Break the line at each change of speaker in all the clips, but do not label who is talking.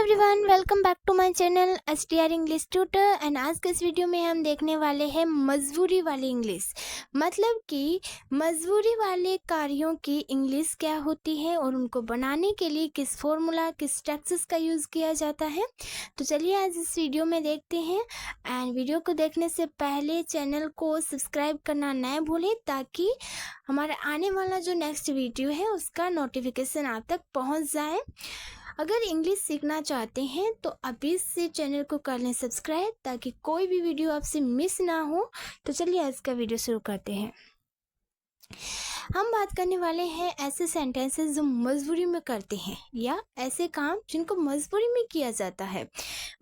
Everyone, welcome back to my channel STR English tutor. And आज के इस video में हम देखने वाले हैं मजबूरी वाली इंग्लिश। मतलब कि मजबूरी वाले कार्यों की इंग्लिश क्या होती है और उनको बनाने के लिए किस फॉर्मूला किस टेक्सेस का यूज़ किया जाता है। तो चलिए आज इस वीडियो में देखते हैं। एंड वीडियो को देखने से पहले चैनल को सब्सक्राइब करना न भूलें ताकि हमारा आने वाला जो नेक्स्ट वीडियो है उसका नोटिफिकेशन आप तक पहुंच जाए। अगर इंग्लिश सीखना चाहते हैं तो अभी से चैनल को कर लें सब्सक्राइब ताकि कोई भी वीडियो आपसे मिस ना हो। तो चलिए आज का वीडियो शुरू करते हैं। हम बात करने वाले हैं ऐसे सेंटेंसेस जो मजबूरी में करते हैं या ऐसे काम जिनको मजबूरी में किया जाता है।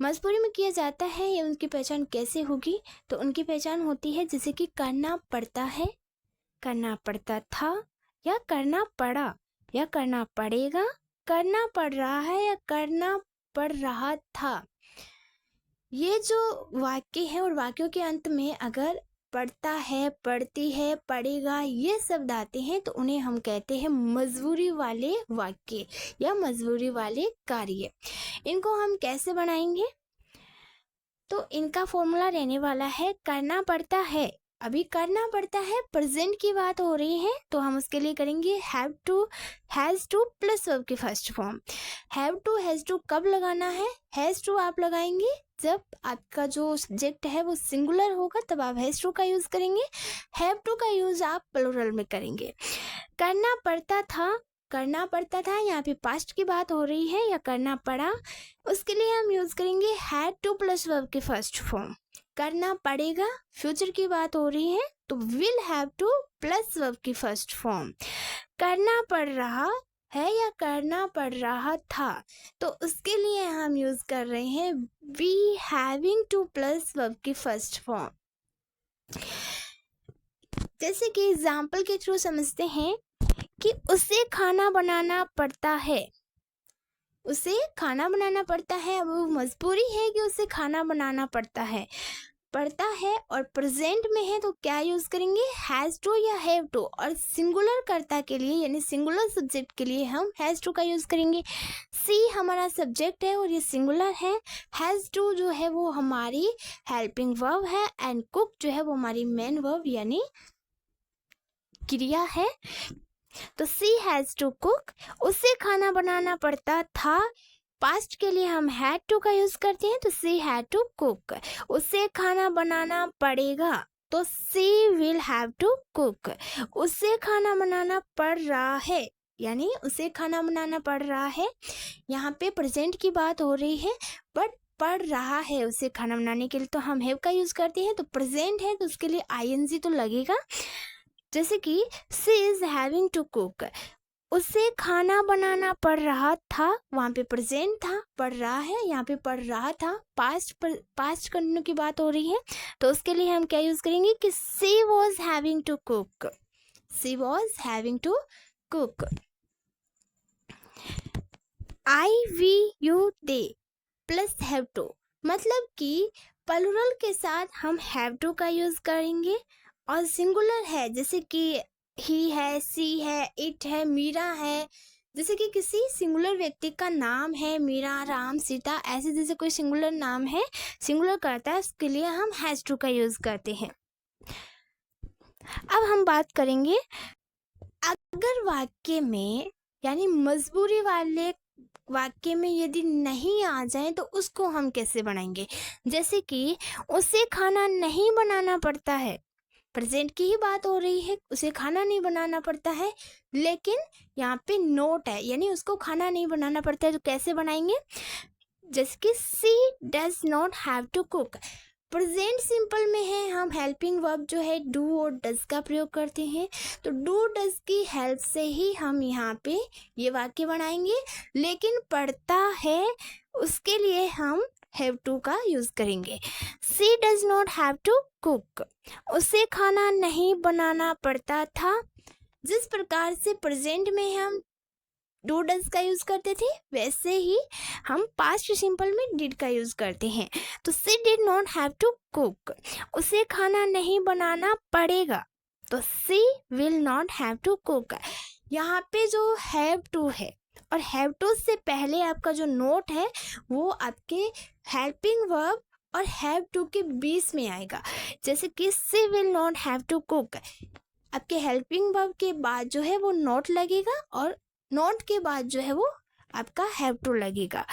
मजबूरी में किया जाता है या उनकी पहचान कैसे होगी? तो उनकी पहचान होती है जैसे कि करना पड़ता है, करना पड़ता था या करना पड़ा या करना पड़ेगा, करना पड़ रहा है या करना पड़ रहा था। ये जो वाक्य है और वाक्यों के अंत में अगर पढ़ता है, पढ़ती है, पढ़ेगा ये शब्द आते हैं तो उन्हें हम कहते हैं मजबूरी वाले वाक्य या मजबूरी वाले कार्य। इनको हम कैसे बनाएंगे? तो इनका फॉर्मूला रहने वाला है करना पड़ता है। अभी करना पड़ता है, प्रेजेंट की बात हो रही है तो हम उसके लिए करेंगे have to, has to plus verb की first form. Have to, has to कब लगाना है? हैज़ टू आप लगाएंगे जब आपका जो सब्जेक्ट है वो सिंगुलर होगा, तब आप हैज़ टू का यूज़ करेंगे। हैव टू का यूज़ आप प्लूरल में करेंगे। करना पड़ता था, करना पड़ता था यहाँ पे पास्ट की बात हो रही है या करना पड़ा, उसके लिए हम यूज़ करेंगे हैड टू प्लस वर्ब की फर्स्ट फॉर्म। करना पड़ेगा, फ्यूचर की बात हो रही है तो will have to plus verb की फर्स्ट फॉर्म। करना पड़ रहा है या करना पड़ रहा था तो उसके लिए हम यूज़ कर रहे हैं be having to plus verb की फर्स्ट फॉर्म। जैसे कि एग्जाम्पल के थ्रू समझते हैं कि उसे खाना बनाना पड़ता है, उसे खाना बनाना पड़ता है। वो मजबूरी है कि उसे खाना बनाना पड़ता है और प्रेजेंट में है तो क्या यूज़ करेंगे? हैज़ टू या हैव टू। और सिंगुलर कर्ता के लिए यानी सिंगुलर सब्जेक्ट के लिए हम हैज़ टू का यूज़ करेंगे। सी हमारा सब्जेक्ट है और ये सिंगुलर है। हैज़ टू जो है वो हमारी हेल्पिंग वर्ब है एंड कुक जो है वो हमारी मेन वर्ब यानी क्रिया है। तो सी हैज़ टू कुक, उसे खाना बनाना पड़ता था। पास्ट के लिए हम हैड टू का यूज करते हैं तो सी हैड टू कुक। उसे खाना बनाना पड़ेगा तो she will have to cook. उसे खाना बनाना पड़ रहा है यानी उसे खाना बनाना पड़ रहा है। यहाँ पे प्रेजेंट की बात हो रही है बट पड़ रहा है उसे खाना बनाने के लिए तो हम हैव का यूज करते हैं। तो प्रेजेंट है तो उसके लिए आईएनजी तो लगेगा। जैसे कि सी इज हैविंग टू कुक, उसे खाना बनाना पड़ रहा था, वहाँ पे प्रेजेंट था, पढ़ रहा है यहाँ पे पढ़ रहा था, पास्ट कंटिन्यू की बात हो रही है तो उसके लिए हम क्या यूज करेंगे कि she was having to cook, she was having to cook. I we you they plus have to, मतलब कि प्लूरल के साथ हम हैव टू का यूज करेंगे और सिंगुलर है जैसे कि ही है, सी है, इट है, मीरा है, जैसे कि किसी सिंगुलर व्यक्ति का नाम है मीरा, राम, सीता, ऐसे जैसे कोई सिंगुलर नाम है, सिंगुलर करता है उसके लिए हम हैज टू का यूज करते हैं। अब हम बात करेंगे अगर वाक्य में यानी मजबूरी वाले वाक्य में यदि नहीं आ जाए तो उसको हम कैसे बनाएंगे। जैसे कि उसे खाना नहीं बनाना पड़ता है, प्रेजेंट की ही बात हो रही है, उसे खाना नहीं बनाना पड़ता है लेकिन यहाँ पे नोट है यानी उसको खाना नहीं बनाना पड़ता है तो कैसे बनाएंगे? जैसे कि she does not have to cook, present simple में है हम हेल्पिंग वर्ब जो है डू और डज का प्रयोग करते हैं तो डू डज की हेल्प से ही हम यहाँ पे ये वाक्य बनाएंगे। लेकिन पढ़ता है उसके लिए हम हैव टू का यूज करेंगे। She does not have to cook, उसे खाना नहीं बनाना पड़ता था। जिस प्रकार से प्रेजेंट में हम डू डज का यूज करते थे वैसे ही हम पास्ट सिंपल में डिड का यूज करते हैं। तो she did not have to cook, उसे खाना नहीं बनाना पड़ेगा तो she will not have to cook. यहाँ पे जो हैव टू है और हैव टू से पहले आपका जो नोट है वो आपके हेल्पिंग वर्ब और हैव टू के बीच में आएगा। जैसे कि she will not have to cook, आपके हेल्पिंग वर्ब के बाद जो है वो नॉट लगेगा और नॉट के बाद जो है वो आपका हैव टू लगेगा,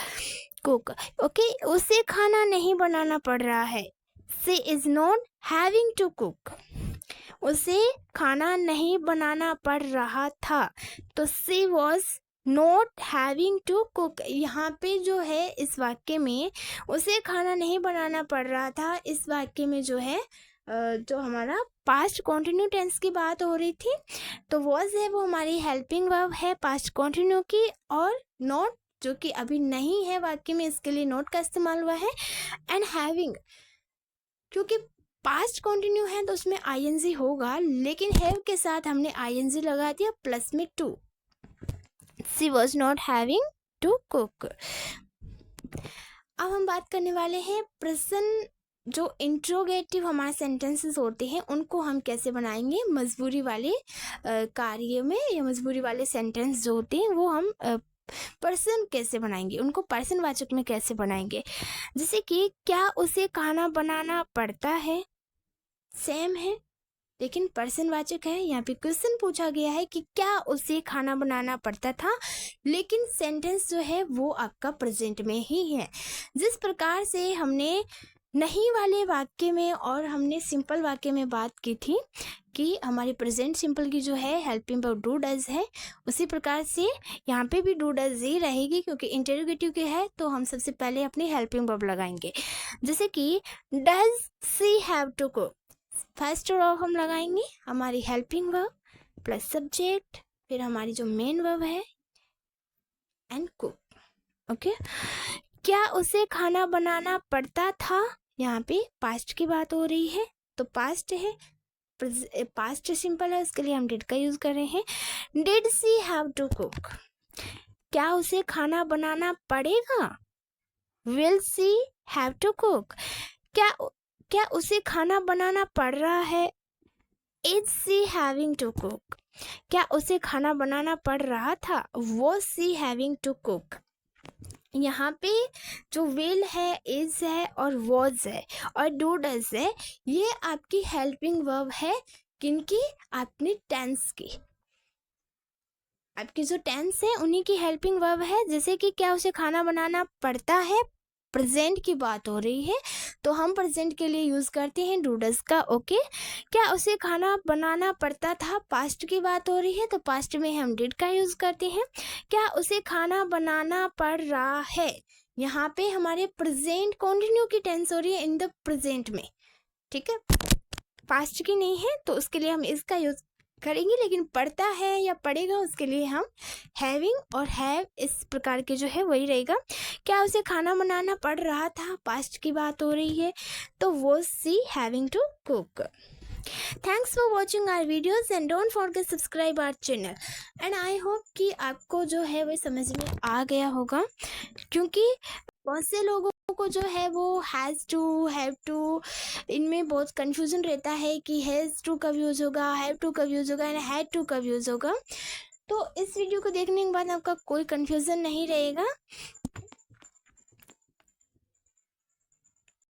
कुक। ओके, उसे खाना नहीं बनाना पड़ रहा है। She is not having to cook, उसे खाना नहीं बनाना पड़ रहा था, तो she was not having to cook. यहाँ पे जो है इस वाक्य में उसे खाना नहीं बनाना पड़ रहा था, इस वाक्य में जो है जो हमारा पास्ट कॉन्टिन्यू टेंस की बात हो रही थी, तो वॉज है वो हमारी हेल्पिंग वर्ब है पास्ट कॉन्टिन्यू की, और नॉट जो कि अभी नहीं है वाक्य में, इसके लिए नॉट का इस्तेमाल हुआ है। एंड हैविंग, क्योंकि पास्ट कॉन्टिन्यू है तो उसमें आईएनजी होगा, लेकिन हैव के साथ हमने आईएनजी लगा दिया प्लस में to. She was not having to cook. अब हम बात करने वाले हैं प्रेजेंट, जो इंट्रोगेटिव हमारे सेंटेंसेस होते हैं उनको हम कैसे बनाएंगे मजबूरी वाले कार्य में, या मजबूरी वाले सेंटेंस जो होते हैं वो हम पर्सन कैसे बनाएंगे, उनको पर्सन वाचक में कैसे बनाएंगे। जैसे कि क्या उसे खाना बनाना पड़ता है, सेम है लेकिन पर्सन वाचक है। यहाँ पे क्वेश्चन पूछा गया है कि क्या उसे खाना बनाना पड़ता था, लेकिन सेंटेंस जो है वो आपका प्रेजेंट में ही है। जिस प्रकार से हमने नहीं वाले वाक्य में और हमने सिंपल वाक्य में बात की थी कि हमारी प्रेजेंट सिंपल की जो है हेल्पिंग वर्ब डू डज है, उसी प्रकार से यहाँ पे भी डू डज ही रहेगी, क्योंकि इंटरोगेटिव के है तो हम सबसे पहले अपनी हेल्पिंग वर्ब लगाएंगे। जैसे कि does she have to cook, first of हम लगाएंगे हमारी हेल्पिंग वर्ब प्लस सब्जेक्ट, फिर हमारी जो मेन वर्ब है एंड कुक। ओके, क्या उसे खाना बनाना पड़ता था, यहाँ पे पास्ट की बात हो रही है तो पास्ट है, पास्ट सिंपल है, उसके लिए हम डिड का यूज कर रहे हैं। Did she have to cook, क्या उसे खाना बनाना पड़ेगा, will she have to cook. क्या उसे खाना बनाना पड़ रहा है, is she having to cook. क्या उसे खाना बनाना पड़ रहा था, was she having to cook. यहाँ पे जो विल है, इज है और वॉज है और डू डज है, ये आपकी हेल्पिंग वर्ब है किनकी, आपने टेंस की। आपकी जो टेंस है उन्हीं की हेल्पिंग वर्ब है। जैसे कि क्या उसे खाना बनाना पड़ता है, प्रेजेंट की बात हो रही है तो हम प्रेजेंट के लिए यूज करते हैं डू डज का। ओके, क्या उसे खाना बनाना पड़ता था, पास्ट की बात हो रही है तो पास्ट में हम डिड का यूज करते हैं। क्या उसे खाना बनाना पड़ रहा है, यहाँ पे हमारे प्रेजेंट कंटिन्यू की टेंस हो रही है इन द प्रेजेंट में, ठीक है, पास्ट की नहीं है तो उसके लिए हम इसका यूज करेंगे, लेकिन पढ़ता है या पढ़ेगा उसके लिए हम हैविंग और हैव इस प्रकार के जो है वही रहेगा। क्या उसे खाना बनाना पड़ रहा था, पास्ट की बात हो रही है तो वो she having to cook. Thanks for watching our videos and don't forget subscribe our channel. And I hope कि आपको जो है वो समझ में आ गया होगा, क्योंकि बहुत से लोगों को जो है वो हैज़ टू, हैव टू, इनमें बहुत कंफ्यूजन रहता है कि हैज़ टू कब यूज़ होगा, हैव टू कब यूज़ होगा एंड हैड टू कब यूज़ होगा। तो इस वीडियो को देखने के बाद आपका कोई कंफ्यूजन नहीं रहेगा।